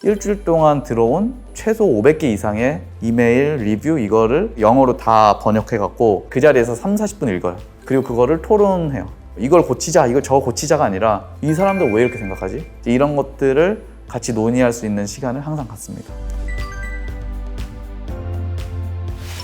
일주일 동안 들어온 최소 500개 이상의 이메일, 리뷰 이거를 영어로 다 번역해갖고 그 자리에서 30-40분 읽어요. 그리고 그거를 토론해요. 이걸 고치자, 이걸 저거 고치자가 아니라 이 사람들 왜 이렇게 생각하지? 이런 것들을 같이 논의할 수 있는 시간을 항상 갖습니다.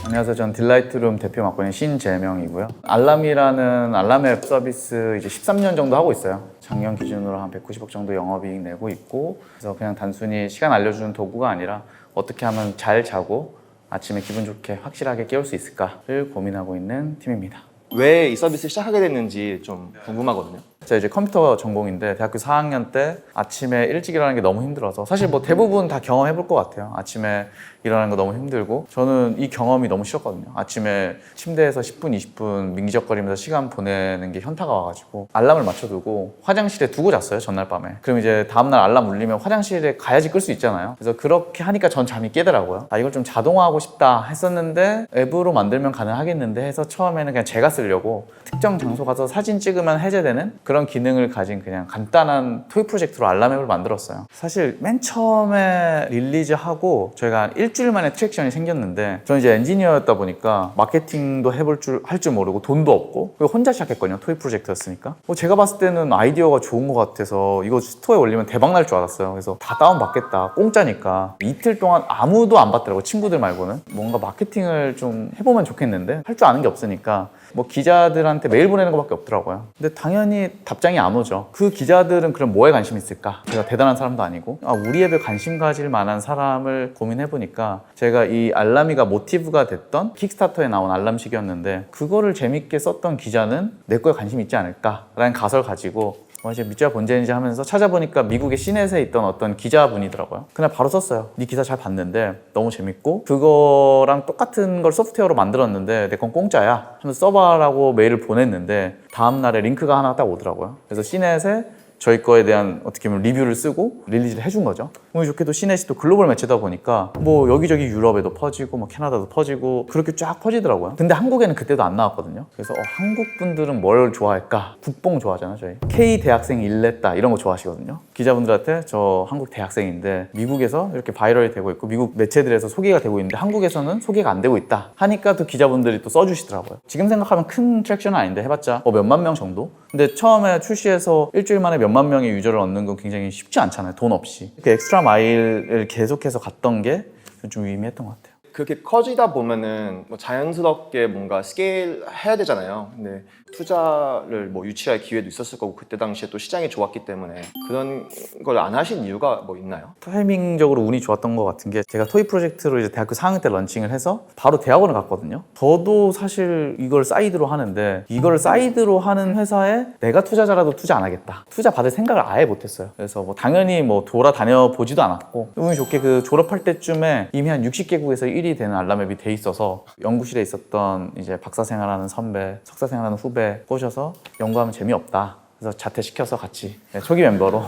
안녕하세요. 전 딜라이트룸 대표 맡고 있는 신재명이고요. 알람이라는 알람 앱 서비스 이제 13년 정도 하고 있어요. 작년 기준으로 한 190억 정도 영업이익 내고 있고, 그래서 그냥 단순히 시간 알려주는 도구가 아니라 어떻게 하면 잘 자고 아침에 기분 좋게 확실하게 깨울 수 있을까를 고민하고 있는 팀입니다. 왜 이 서비스를 시작하게 됐는지 좀 궁금하거든요. 제가 이제 컴퓨터 전공인데 대학교 4학년 때 아침에 일찍 일어나는 게 너무 힘들어서, 사실 뭐 대부분 다 경험해 볼 것 같아요. 아침에 일어나는 거 너무 힘들고, 저는 이 경험이 너무 싫었거든요. 아침에 침대에서 10분, 20분 민기적거리면서 시간 보내는 게 현타가 와가지고 알람을 맞춰두고 화장실에 두고 잤어요, 전날 밤에. 그럼 이제 다음날 알람 울리면 화장실에 가야지 끌 수 있잖아요. 그래서 그렇게 하니까 전 잠이 깨더라고요. 아, 이걸 좀 자동화하고 싶다 했었는데 앱으로 만들면 가능하겠는데 해서 처음에는 그냥 제가 쓰려고 특정 장소 가서 사진 찍으면 해제되는 그런 기능을 가진 그냥 간단한 토이 프로젝트로 알람 앱을 만들었어요. 사실 맨 처음에 릴리즈하고 저희가 한 일주일 만에 트랙션이 생겼는데, 저는 이제 엔지니어였다 보니까 마케팅도 할 줄 모르고 돈도 없고, 그리고 혼자 시작했거든요. 토이 프로젝트였으니까. 제가 봤을 때는 아이디어가 좋은 것 같아서 이거 스토어에 올리면 대박 날 줄 알았어요. 그래서 다 다운받겠다, 공짜니까. 이틀 동안 아무도 안 받더라고요, 친구들 말고는. 뭔가 마케팅을 좀 해보면 좋겠는데 할 줄 아는 게 없으니까 뭐 기자들한테 메일 보내는 것밖에 없더라고요. 근데 당연히 답장이 안 오죠. 그 기자들은 그럼 뭐에 관심 있을까? 제가 대단한 사람도 아니고, 우리 앱에 관심 가질 만한 사람을 고민해보니까 제가 이 알람이가 모티브가 됐던 킥스타터에 나온 알람식이었는데, 그거를 재밌게 썼던 기자는 내 거에 관심 있지 않을까라는 가설을 가지고 이제 밑자 본전인지 하면서 찾아보니까 미국의 시넷에 있던 어떤 기자분이더라고요. 그날 바로 썼어요. 네 기사 잘 봤는데 너무 재밌고 그거랑 똑같은 걸 소프트웨어로 만들었는데 내 건 공짜야 하면서 써봐라고 메일을 보냈는데, 다음날에 링크가 하나 딱 오더라고요. 그래서 시넷에 저희 거에 대한 어떻게 보면 리뷰를 쓰고 릴리즈를 해준 거죠. 운이 좋게도 시넷이 또 글로벌 매체다 보니까 뭐 여기저기 유럽에도 퍼지고 뭐 캐나다도 퍼지고 그렇게 쫙 퍼지더라고요. 근데 한국에는 그때도 안 나왔거든요. 그래서 한국 분들은 뭘 좋아할까? 국뽕 좋아하잖아요, 저희. K 대학생 일냈다 이런 거 좋아하시거든요. 기자분들한테 저 한국 대학생인데 미국에서 이렇게 바이럴이 되고 있고 미국 매체들에서 소개가 되고 있는데 한국에서는 소개가 안 되고 있다 하니까 또 기자분들이 또 써주시더라고요. 지금 생각하면 큰 트랙션은 아닌데 해봤자 몇만 명 정도? 근데 처음에 출시해서 일주일 만에 몇만 명의 유저를 얻는 건 굉장히 쉽지 않잖아요, 돈 없이. 그 엑스트라 마일을 계속해서 갔던 게 좀 의미했던 것 같아요. 그렇게 커지다 보면은 뭐 자연스럽게 뭔가 스케일 해야 되잖아요. 근데 투자를 뭐 유치할 기회도 있었을 거고, 그때 당시에 또 시장이 좋았기 때문에 그런 걸 안 하신 이유가 뭐 있나요? 타이밍적으로 운이 좋았던 것 같은 게, 제가 토이 프로젝트로 이제 대학교 4학년 때 런칭을 해서 바로 대학원을 갔거든요. 저도 사실 이걸 사이드로 하는데, 이걸 사이드로 하는 회사에 내가 투자자라도 투자 안 하겠다, 투자 받을 생각을 아예 못했어요. 그래서 뭐 당연히 뭐 돌아다녀 보지도 않았고, 운이 좋게 그 졸업할 때쯤에 이미 한 60개국에서 1위 되는 알람앱이 돼 있어서 연구실에 있었던 이제 박사 생활하는 선배, 석사 생활하는 후배 꼬셔서 연구하면 재미없다, 그래서 자퇴시켜서 같이 초기 멤버로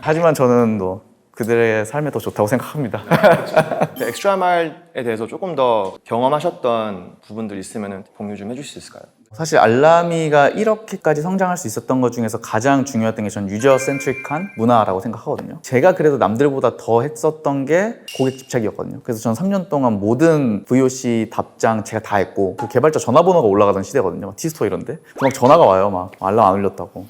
하지만 저는 뭐 그들의 삶에 더 좋다고 생각합니다. 엑스트라 마일에 대해서 조금 더 경험하셨던 부분들 있으면 공유 좀 해줄 수 있을까요? 사실 알람이가 이렇게까지 성장할 수 있었던 것 중에서 가장 중요했던 게 전 유저 센트릭한 문화라고 생각하거든요. 제가 그래도 남들보다 더 했었던 게 고객 집착이었거든요. 그래서 전 3년 동안 모든 VOC 답장 제가 다 했고, 그 개발자 전화번호가 올라가던 시대거든요. 막 티스토어 이런데 막 전화가 와요, 막 알람 안 울렸다고.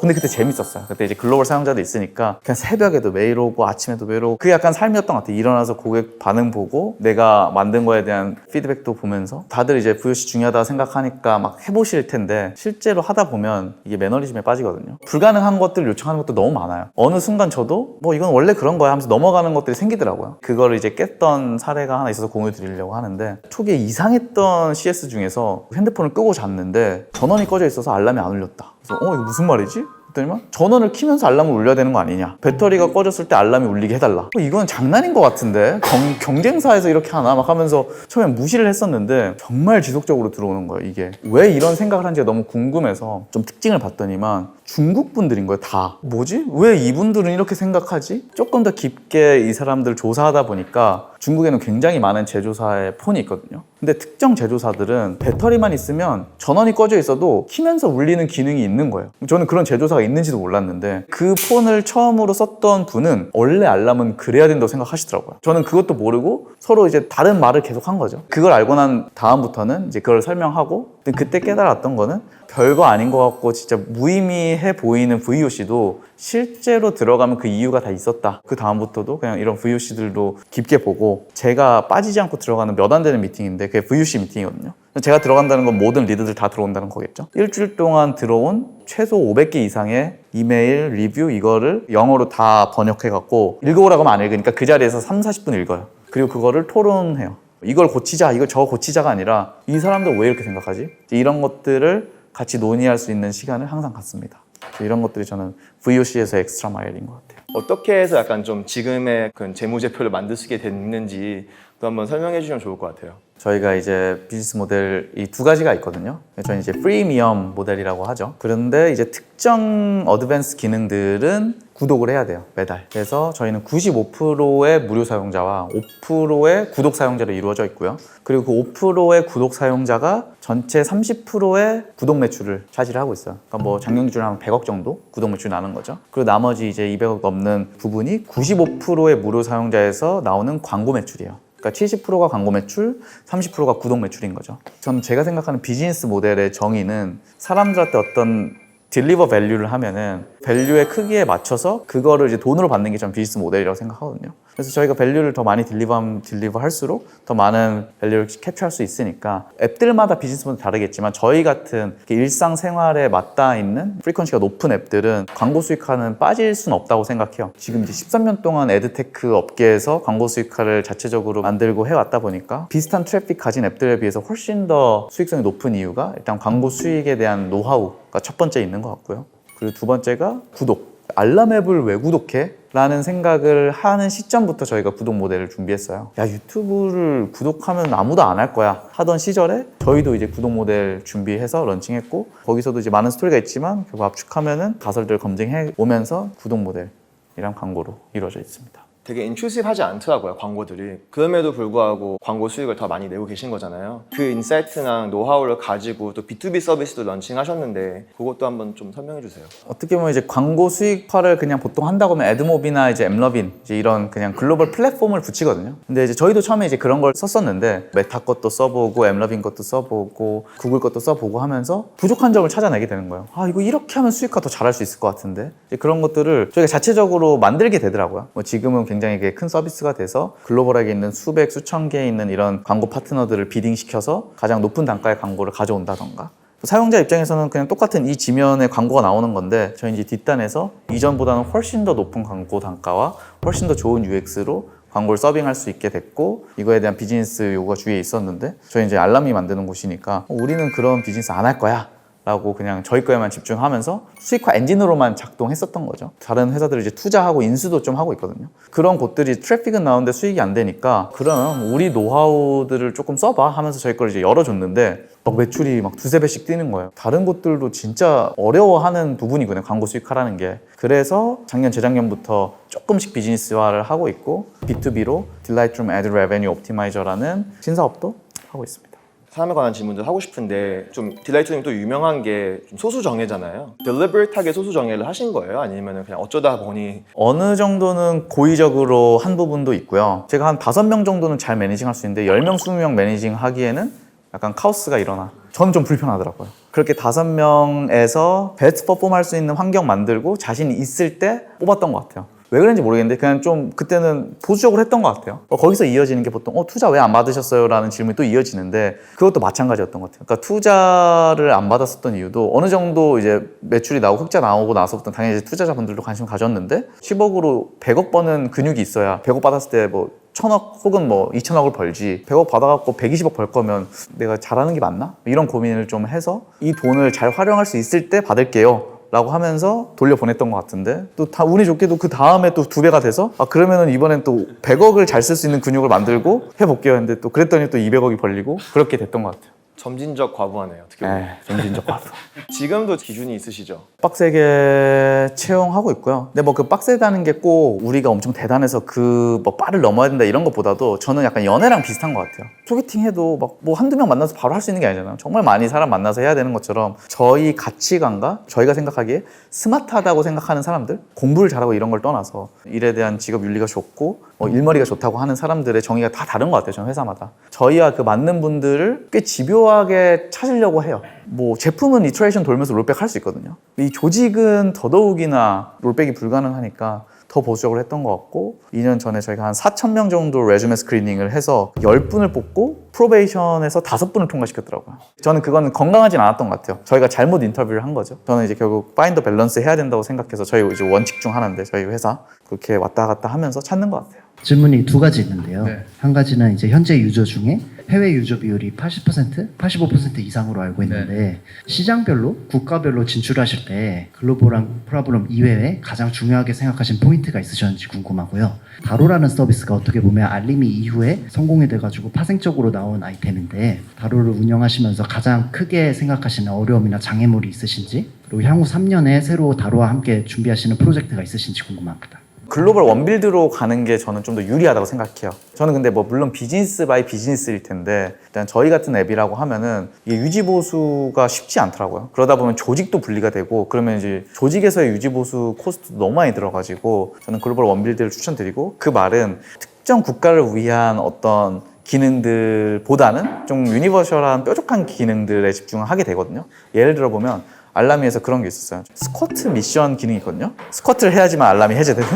근데 그때 재밌었어요. 그때 이제 글로벌 사용자도 있으니까 그냥 새벽에도 메일 오고 아침에도 메일 오고, 그게 약간 삶이었던 것 같아요. 일어나서 고객 반응 보고 내가 만든 거에 대한 피드백도 보면서, 다들 이제 VOC 중요하다 생각하니까 막 해보실 텐데 실제로 하다 보면 이게 매너리즘에 빠지거든요. 불가능한 것들 요청하는 것도 너무 많아요. 어느 순간 저도 뭐 이건 원래 그런 거야 하면서 넘어가는 것들이 생기더라고요. 그거를 이제 깼던 사례가 하나 있어서 공유 드리려고 하는데, 초기에 이상했던 CS 중에서 핸드폰을 끄고 잤는데 전원이 꺼져 있어서 알람이 안 울렸다. 그래서 이거 무슨 말이지? 그랬더니만 전원을 키면서 알람을 울려야 되는 거 아니냐, 배터리가 꺼졌을 때 알람이 울리게 해달라. 이건 장난인 것 같은데 경쟁사에서 이렇게 하나 막 하면서 처음엔 무시를 했었는데 정말 지속적으로 들어오는 거예요. 이게 왜 이런 생각을 하는지가 너무 궁금해서 좀 특징을 봤더니만 중국 분들인 거예요. 다. 뭐지? 왜 이분들은 이렇게 생각하지? 조금 더 깊게 이 사람들 조사하다 보니까 중국에는 굉장히 많은 제조사의 폰이 있거든요. 근데 특정 제조사들은 배터리만 있으면 전원이 꺼져 있어도 키면서 울리는 기능이 있는 거예요. 저는 그런 제조사가 회사가 있는지도 몰랐는데 그 폰을 처음으로 썼던 분은 원래 알람은 그래야 된다고 생각하시더라고요. 저는 그것도 모르고 서로 이제 다른 말을 계속 한 거죠. 그걸 알고 난 다음부터는 이제 그걸 설명하고, 근데 그때 깨달았던 거는 별거 아닌 것 같고 진짜 무의미해 보이는 VOC도 실제로 들어가면 그 이유가 다 있었다. 그 다음부터도 그냥 이런 VOC들도 깊게 보고, 제가 빠지지 않고 들어가는 몇 안 되는 미팅인데 그게 VOC 미팅이거든요. 제가 들어간다는 건 모든 리더들 다 들어온다는 거겠죠. 일주일 동안 들어온 최소 500개 이상의 이메일, 리뷰 이거를 영어로 다 번역해갖고 읽어오라고 하면 안 읽으니까 그 자리에서 30-40분 읽어요. 그리고 그거를 토론해요. 이걸 고치자, 이걸 저거 고치자가 아니라 이 사람들 왜 이렇게 생각하지? 이런 것들을 같이 논의할 수 있는 시간을 항상 갖습니다. 이런 것들이 저는 VOC에서 엑스트라 마일인 것 같아요. 어떻게 해서 약간 좀 지금의 그 재무제표를 만들 수 있게 됐는지 또 한번 설명해 주시면 좋을 것 같아요. 저희가 이제 비즈니스 모델이 두 가지가 있거든요. 저는 이제 프리미엄 모델이라고 하죠. 그런데 이제 특정 어드밴스 기능들은 구독을 해야 돼요, 매달. 그래서 저희는 95%의 무료 사용자와 5%의 구독 사용자로 이루어져 있고요. 그리고 그 5%의 구독 사용자가 전체 30%의 구독 매출을 차지를 하고 있어요. 그러니까 뭐 작년 기준으로 한 100억 정도 구독 매출이 나는 거죠. 그리고 나머지 이제 200억 넘는 부분이 95%의 무료 사용자에서 나오는 광고 매출이에요. 그러니까 70%가 광고 매출, 30%가 구독 매출인 거죠. 저는 제가 생각하는 비즈니스 모델의 정의는 사람들한테 어떤 딜리버 밸류를 하면은 밸류의 크기에 맞춰서 그거를 이제 돈으로 받는 게 전 비즈니스 모델이라고 생각하거든요. 그래서 저희가 밸류를 더 많이 딜리버 할수록 더 많은 밸류를 캡처할 수 있으니까 앱들마다 비즈니스 모델이 다르겠지만 저희 같은 일상생활에 맞닿아 있는 프리퀀시가 높은 앱들은 광고 수익화는 빠질 수는 없다고 생각해요. 지금 이제 13년 동안 에드테크 업계에서 광고 수익화를 자체적으로 만들고 해왔다 보니까 비슷한 트래픽 가진 앱들에 비해서 훨씬 더 수익성이 높은 이유가 일단 광고 수익에 대한 노하우가 첫 번째 있는 것 같고요. 그리고 두 번째가 구독. 알람 앱을 왜 구독해? 라는 생각을 하는 시점부터 저희가 구독 모델을 준비했어요. 야, 유튜브를 구독하면 아무도 안 할 거야 하던 시절에 저희도 이제 구독 모델 준비해서 런칭했고, 거기서도 이제 많은 스토리가 있지만 결국 압축하면은 가설들 검증해 오면서 구독 모델이랑 광고로 이루어져 있습니다. 되게 인트루시브하지 않더라고요, 광고들이. 그럼에도 불구하고 광고 수익을 더 많이 내고 계신 거잖아요. 그 인사이트나 노하우를 가지고 또 B2B 서비스도 런칭하셨는데 그것도 한번 좀 설명해 주세요. 어떻게 보면 이제 광고 수익화를 그냥 보통 한다고 하면 애드모비나 이제 엠러빈 이제 이런 그냥 글로벌 플랫폼을 붙이거든요. 근데 이제 저희도 처음에 이제 그런 걸 썼었는데 메타 것도 써보고 엠러빈 것도 써보고 구글 것도 써보고 하면서 부족한 점을 찾아내게 되는 거예요. 아, 이거 이렇게 하면 수익화 더 잘할 수 있을 것 같은데, 이제 그런 것들을 저희가 자체적으로 만들게 되더라고요. 뭐 지금은 굉장히 큰 서비스가 돼서 글로벌하게 있는 수백 수천 개 있는 이런 광고 파트너들을 비딩시켜서 가장 높은 단가의 광고를 가져온다던가, 사용자 입장에서는 그냥 똑같은 이 지면에 광고가 나오는 건데 저희 이제 뒷단에서 이전보다는 훨씬 더 높은 광고 단가와 훨씬 더 좋은 UX로 광고를 서빙할 수 있게 됐고, 이거에 대한 비즈니스 요구가 주위에 있었는데 저희 이제 알람이 만드는 곳이니까 우리는 그런 비즈니스 안 할 거야 라고 그냥 저희 거에만 집중하면서 수익화 엔진으로만 작동했었던 거죠. 다른 회사들이 이제 투자하고 인수도 좀 하고 있거든요. 그런 곳들이 트래픽은 나오는데 수익이 안 되니까 그럼 우리 노하우들을 조금 써봐 하면서 저희 걸 이제 열어줬는데 막 매출이 막 두세 배씩 뛰는 거예요. 다른 곳들도 진짜 어려워하는 부분이거든요, 광고 수익화라는 게. 그래서 작년 재작년부터 조금씩 비즈니스화를 하고 있고, B2B로 Delightroom Ad Revenue Optimize라는 신사업도 하고 있습니다. 사람에 관한 질문들 하고 싶은데, 좀 딜라이트님 또 유명한 게 좀 소수 정예잖아요. 델리버릿하게 소수 정예를 하신 거예요? 아니면 그냥 어쩌다 보니? 어느 정도는 고의적으로 한 부분도 있고요. 제가 한 5명 정도는 잘 매니징할 수 있는데 10명, 20명 매니징 하기에는 약간 카오스가 일어나. 저는 좀 불편하더라고요. 그렇게 5명에서 베스트 퍼폼 할 수 있는 환경 만들고 자신이 있을 때 뽑았던 것 같아요. 왜 그런지 모르겠는데 그냥 좀 그때는 보수적으로 했던 것 같아요. 거기서 이어지는 게 보통 투자 왜 안 받으셨어요? 라는 질문이 또 이어지는데 그것도 마찬가지였던 것 같아요. 그러니까 투자를 안 받았었던 이유도 어느 정도 이제 매출이 나오고 흑자 나오고 나서부터 당연히 이제 투자자분들도 관심 가졌는데 10억으로 100억 버는 근육이 있어야 100억 받았을 때 뭐 1000억 혹은 뭐 2000억을 벌지, 100억 받아갖고 120억 벌 거면 내가 잘하는 게 맞나? 이런 고민을 좀 해서 이 돈을 잘 활용할 수 있을 때 받을게요 라고 하면서 돌려보냈던 것 같은데, 또 다 운이 좋게도 그 다음에 또 2배가 돼서 그러면은 이번엔 또 100억을 잘 쓸 수 있는 근육을 만들고 해볼게요 했는데 또 그랬더니 또 200억이 벌리고 그렇게 됐던 것 같아요. 점진적 과부하네요. 어떻게 보면. 점진적 과부. 지금도 기준이 있으시죠? 빡세게 채용하고 있고요. 근데 뭐 그 빡세다는 게 꼭 우리가 엄청 대단해서 그 뭐 바를 넘어야 된다 이런 것보다도 저는 약간 연애랑 비슷한 것 같아요. 소개팅 해도 막 뭐 한두 명 만나서 바로 할 수 있는 게 아니잖아요. 정말 많이 사람 만나서 해야 되는 것처럼 저희 가치관과 저희가 생각하기에 스마트하다고 생각하는 사람들, 공부를 잘하고 이런 걸 떠나서 일에 대한 직업 윤리가 좋고 일머리가 좋다고 하는 사람들의 정의가 다 다른 것 같아요. 저는 회사마다. 저희와 그 맞는 분들을 꽤 집요하게 찾으려고 해요. 뭐 제품은 이터레이션 돌면서 롤백 할 수 있거든요. 이 조직은 더더욱이나 롤백이 불가능하니까 더 보수적으로 했던 것 같고 2년 전에 저희가 한 4,000명 정도 레주메 스크리닝을 해서 10분을 뽑고 프로베이션에서 5분을 통과시켰더라고요. 저는 그거는 건강하진 않았던 것 같아요. 저희가 잘못 인터뷰를 한 거죠. 저는 이제 결국 파인더 밸런스 해야 된다고 생각해서 저희 이제 원칙 중 하나인데 저희 회사 그렇게 왔다 갔다 하면서 찾는 것 같아요. 질문이 두 가지 있는데요. 네. 한 가지는 이제 현재 유저 중에 해외 유저 비율이 80%, 85% 이상으로 알고 있는데 시장별로, 국가별로 진출하실 때 글로벌한 프로블럼 이외에 가장 중요하게 생각하신 포인트가 있으셨는지 궁금하고요. 다로라는 서비스가 어떻게 보면 알림이 이후에 성공이 돼가지고 파생적으로 나온 아이템인데 다로를 운영하시면서 가장 크게 생각하시는 어려움이나 장애물이 있으신지 그리고 향후 3년에 새로 다로와 함께 준비하시는 프로젝트가 있으신지 궁금합니다. 글로벌 원빌드로 가는 게 저는 좀 더 유리하다고 생각해요. 저는 근데 뭐 물론 비즈니스 바이 비즈니스일 텐데 일단 저희 같은 앱이라고 하면은 이게 유지 보수가 쉽지 않더라고요. 그러다 보면 조직도 분리가 되고 그러면 이제 조직에서의 유지 보수 코스트도 너무 많이 들어가지고 저는 글로벌 원빌드를 추천드리고 그 말은 특정 국가를 위한 어떤 기능들보다는 좀 유니버셜한 뾰족한 기능들에 집중을 하게 되거든요. 예를 들어 보면 알람이에서 그런 게 있었어요. 스쿼트 미션 기능이 있거든요. 스쿼트를 해야지만 알람이 해제되는.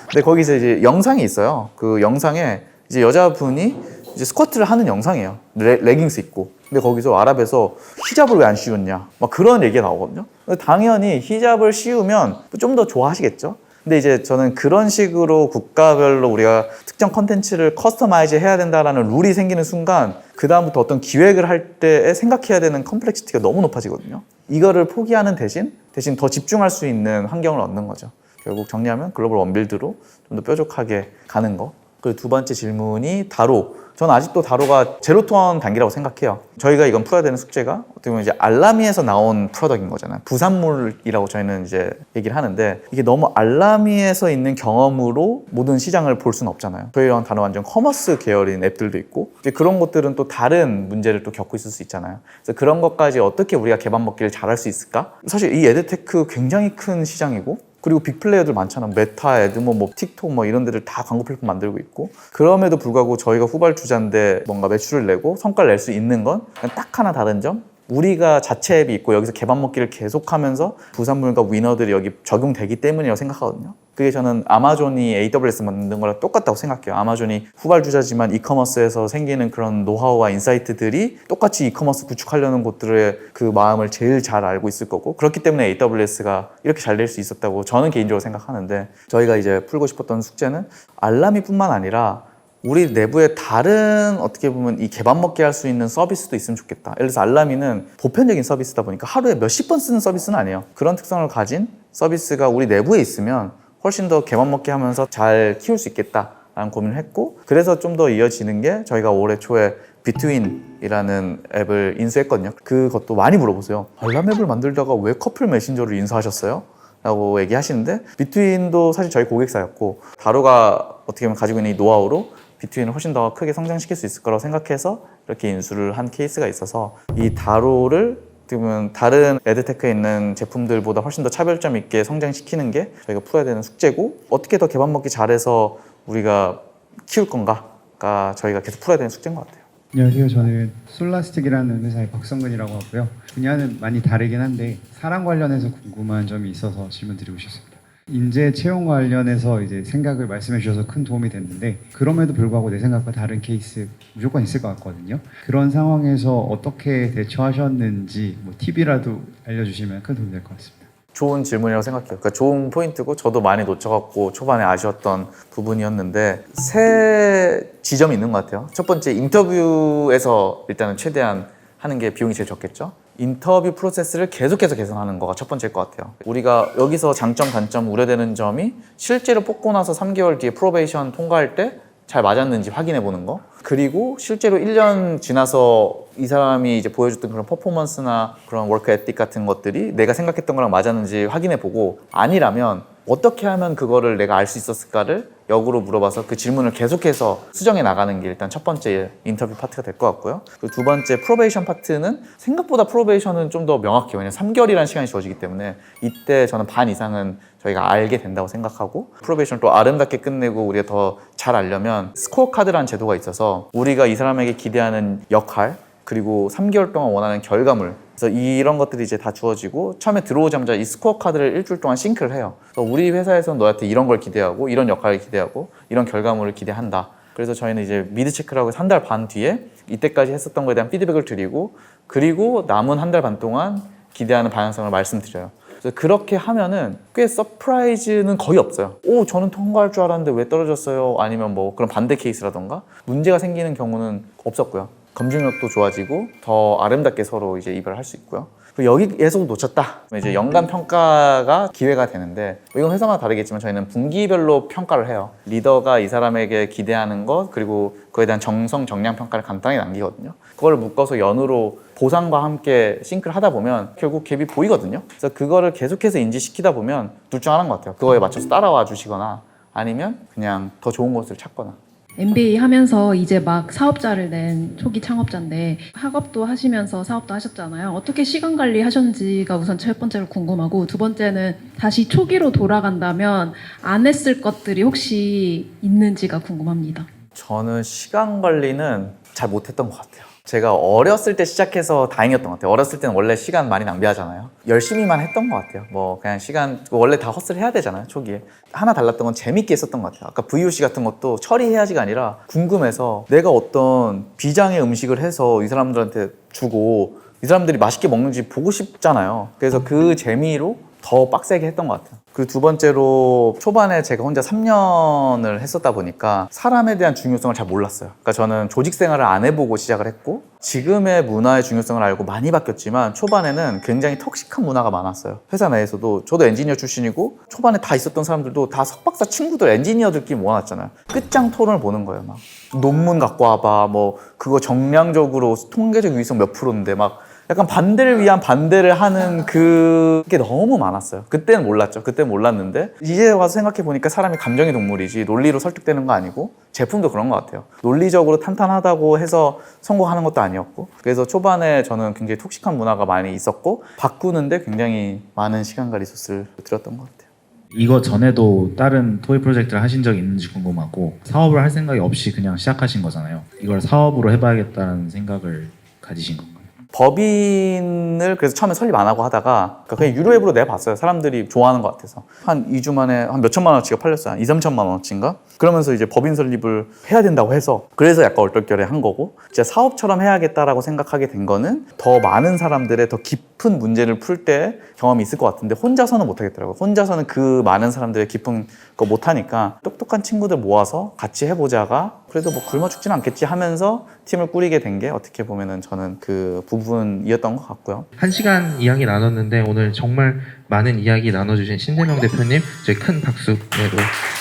근데 거기서 이제 영상이 있어요. 그 영상에 이제 여자분이 이제 스쿼트를 하는 영상이에요. 레깅스 입고. 근데 거기서 아랍에서 히잡을 왜 안 씌웠냐. 막 그런 얘기가 나오거든요. 당연히 히잡을 씌우면 좀 더 좋아하시겠죠. 근데 이제 저는 그런 식으로 국가별로 우리가 특정 컨텐츠를 커스터마이즈 해야 된다라는 룰이 생기는 순간 그 다음부터 어떤 기획을 할 때 생각해야 되는 컴플렉시티가 너무 높아지거든요. 이거를 포기하는 대신 더 집중할 수 있는 환경을 얻는 거죠. 결국 정리하면 글로벌 원빌드로 좀 더 뾰족하게 가는 거. 그리고 두 번째 질문이 다로. 저는 아직도 다로가 제로톤 단계라고 생각해요. 저희가 이건 풀어야 되는 숙제가 어떻게 보면 이제 알라미에서 나온 프로덕트인 거잖아요. 부산물이라고 저희는 이제 얘기를 하는데 이게 너무 알라미에서 있는 경험으로 모든 시장을 볼 수는 없잖아요. 저희랑 다로 완전 커머스 계열인 앱들도 있고 이제 그런 것들은 또 다른 문제를 또 겪고 있을 수 있잖아요. 그래서 그런 것까지 어떻게 우리가 개발 먹기를 잘할 수 있을까? 사실 이 에드테크 굉장히 큰 시장이고 그리고 빅 플레이어들 많잖아. 메타, 에드모, 뭐 틱톡 뭐 이런 데들 다 광고 플랫폼 만들고 있고 그럼에도 불구하고 저희가 후발주자인데 뭔가 매출을 내고 성과를 낼 수 있는 건 딱 하나 다른 점 우리가 자체 앱이 있고 여기서 개발 먹기를 계속하면서 부산물과 위너들이 여기 적용되기 때문이라고 생각하거든요. 그게 저는 아마존이 AWS 만든 거랑 똑같다고 생각해요. 아마존이 후발주자지만 이커머스에서 생기는 그런 노하우와 인사이트들이 똑같이 이커머스 구축하려는 곳들의 그 마음을 제일 잘 알고 있을 거고 그렇기 때문에 AWS가 이렇게 잘 될 수 있었다고 저는 개인적으로 생각하는데 저희가 이제 풀고 싶었던 숙제는 알람이뿐만 아니라 우리 내부에 다른 어떻게 보면 이 개밥 먹게 할 수 있는 서비스도 있으면 좋겠다. 예를 들어서 알람이는 보편적인 서비스다 보니까 하루에 몇십 번 쓰는 서비스는 아니에요. 그런 특성을 가진 서비스가 우리 내부에 있으면 훨씬 더 개밥 먹게 하면서 잘 키울 수 있겠다라는 고민을 했고 그래서 좀 더 이어지는 게 저희가 올해 초에 비트윈이라는 앱을 인수했거든요. 그것도 많이 물어보세요. 알람 앱을 만들다가 왜 커플 메신저를 인수하셨어요? 라고 얘기하시는데 비트윈도 사실 저희 고객사였고 다로가 어떻게 보면 가지고 있는 이 노하우로 비트윈을 훨씬 더 크게 성장시킬 수 있을 거라고 생각해서 이렇게 인수를 한 케이스가 있어서 이 다로를 어떻게 보면 다른 에드테크에 있는 제품들보다 훨씬 더 차별점 있게 성장시키는 게 저희가 풀어야 되는 숙제고 어떻게 더 개밥 먹기 잘해서 우리가 키울 건가가 저희가 계속 풀어야 되는 숙제인 것 같아요. 안녕하세요. 저는 솔라스틱이라는 회사의 박성근이라고 하고요. 분야는 많이 다르긴 한데 사람 관련해서 궁금한 점이 있어서 질문드리고 싶습니다. 인재 채용 관련해서 이제 생각을 말씀해 주셔서 큰 도움이 됐는데 그럼에도 불구하고 내 생각과 다른 케이스 무조건 있을 것 같거든요. 그런 상황에서 어떻게 대처하셨는지 뭐 팁이라도 알려주시면 큰 도움이 될 것 같습니다. 좋은 질문이라고 생각해요. 그러니까 좋은 포인트고 저도 많이 놓쳐갖고 초반에 아쉬웠던 부분이었는데 세 지점이 있는 것 같아요. 첫 번째 인터뷰에서 일단은 최대한 하는 게 비용이 제일 적겠죠. 인터뷰 프로세스를 계속해서 개선하는 거가 첫 번째일 것 같아요. 우리가 여기서 장점, 단점, 우려되는 점이 실제로 뽑고 나서 3개월 뒤에 프로베이션 통과할 때 잘 맞았는지 확인해 보는 거. 그리고 실제로 1년 지나서 이 사람이 이제 보여줬던 그런 퍼포먼스나 그런 워크 에틱 같은 것들이 내가 생각했던 거랑 맞았는지 확인해 보고 아니라면 어떻게 하면 그거를 내가 알 수 있었을까를 역으로 물어봐서 그 질문을 계속해서 수정해 나가는 게 일단 첫 번째 인터뷰 파트가 될 것 같고요. 그리고 두 번째 프로베이션 파트는 생각보다 프로베이션은 좀 더 명확해요. 왜냐면 3개월이라는 시간이 주어지기 때문에 이때 저는 반 이상은 저희가 알게 된다고 생각하고 프로베이션을 또 아름답게 끝내고 우리가 더 잘 알려면 스코어 카드라는 제도가 있어서 우리가 이 사람에게 기대하는 역할 그리고 3개월 동안 원하는 결과물 그래서 이런 것들이 이제 다 주어지고 처음에 들어오자마자 이 스코어 카드를 일주일 동안 싱크를 해요. 그래서 우리 회사에서는 너한테 이런 걸 기대하고 이런 역할을 기대하고 이런 결과물을 기대한다. 그래서 저희는 이제 미드 체크를 하고 1달 반 뒤에 이때까지 했었던 거에 대한 피드백을 드리고 그리고 남은 1달 반 동안 기대하는 방향성을 말씀드려요. 그래서 그렇게 하면은 꽤 서프라이즈는 거의 없어요. 오, 저는 통과할 줄 알았는데 왜 떨어졌어요? 아니면 뭐 그런 반대 케이스라던가 문제가 생기는 경우는 없었고요. 검증력도 좋아지고 더 아름답게 서로 이제 이별을 할 수 있고요. 그리고 여기에서도 놓쳤다. 이제 연간 평가가 기회가 되는데 이건 회사마다 다르겠지만 저희는 분기별로 평가를 해요. 리더가 이 사람에게 기대하는 것 그리고 그에 대한 정성, 정량 평가를 간단하게 남기거든요. 그걸 묶어서 연으로 보상과 함께 싱크를 하다 보면 결국 갭이 보이거든요. 그래서 그거를 계속해서 인지시키다 보면 둘 중 하나인 것 같아요. 그거에 맞춰서 따라와 주시거나 아니면 그냥 더 좋은 곳을 찾거나. MBA 하면서 이제 막 사업자를 낸 초기 창업자인데 학업도 하시면서 사업도 하셨잖아요. 어떻게 시간 관리 하셨는지가 우선 첫 번째로 궁금하고 두 번째는 다시 초기로 돌아간다면 안 했을 것들이 혹시 있는지가 궁금합니다. 저는 시간 관리는 잘 못했던 것 같아요. 제가 어렸을 때 시작해서 다행이었던 것 같아요. 어렸을 때는 원래 시간 많이 낭비하잖아요. 열심히만 했던 것 같아요. 뭐 그냥 시간 원래 다 헛을 해야 되잖아요. 초기에. 하나 달랐던 건 재밌게 했었던 것 같아요. 아까 VOC 같은 것도 처리해야지가 아니라 궁금해서 내가 어떤 비장의 음식을 해서 이 사람들한테 주고 이 사람들이 맛있게 먹는지 보고 싶잖아요. 그래서 그 재미로 더 빡세게 했던 것 같아요. 그리고 두 번째로 초반에 제가 혼자 3년을 했었다 보니까 사람에 대한 중요성을 잘 몰랐어요. 그러니까 저는 조직 생활을 안 해보고 시작을 했고 지금의 문화의 중요성을 알고 많이 바뀌었지만 초반에는 굉장히 톡식한 문화가 많았어요. 회사 내에서도 저도 엔지니어 출신이고 초반에 다 있었던 사람들도 다 석박사 친구들 엔지니어들끼리 모아놨잖아요. 끝장 토론을 보는 거예요. 막 논문 갖고 와봐 뭐 그거 정량적으로 통계적 유의성 몇 프로인데 막 약간 반대를 위한 반대를 하는 그게 너무 많았어요. 그때는 몰랐죠. 그때는 몰랐는데 이제 와서 생각해 보니까 사람이 감정의 동물이지 논리로 설득되는 거 아니고 제품도 그런 것 같아요. 논리적으로 탄탄하다고 해서 성공하는 것도 아니었고 그래서 초반에 저는 굉장히 톡식한 문화가 많이 있었고 바꾸는데 굉장히 많은 시간과 리소스를 들였던 것 같아요. 이거 전에도 다른 토이 프로젝트를 하신 적이 있는지 궁금하고 사업을 할 생각이 없이 그냥 시작하신 거잖아요. 이걸 사업으로 해봐야겠다는 생각을 가지신 건가요? 법인을 그래서 처음에 설립 안 하고 하다가 그냥 유료앱으로 내봤어요. 사람들이 좋아하는 것 같아서. 한 2주 만에 한 몇천만 원어치가 팔렸어요. 한 2, 3천만 원어치인가? 그러면서 이제 법인 설립을 해야 된다고 해서 그래서 약간 얼떨결에 한 거고 진짜 사업처럼 해야겠다라고 생각하게 된 거는 더 많은 사람들의 더 깊은 문제를 풀 때 경험이 있을 것 같은데 혼자서는 못 하겠더라고요. 혼자서는 그 많은 사람들의 깊은 거 못 하니까 똑똑한 친구들 모아서 같이 해보자가 그래도 뭐 굶어 죽진 않겠지 하면서 팀을 꾸리게 된 게 어떻게 보면은 저는 그 부분이었던 것 같고요. 1시간 이야기 나눴는데 오늘 정말 많은 이야기 나눠주신 신재명 대표님 저희 큰 박수 내도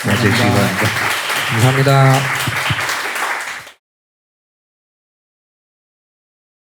맞아주시기 바랍니다. 감사합니다.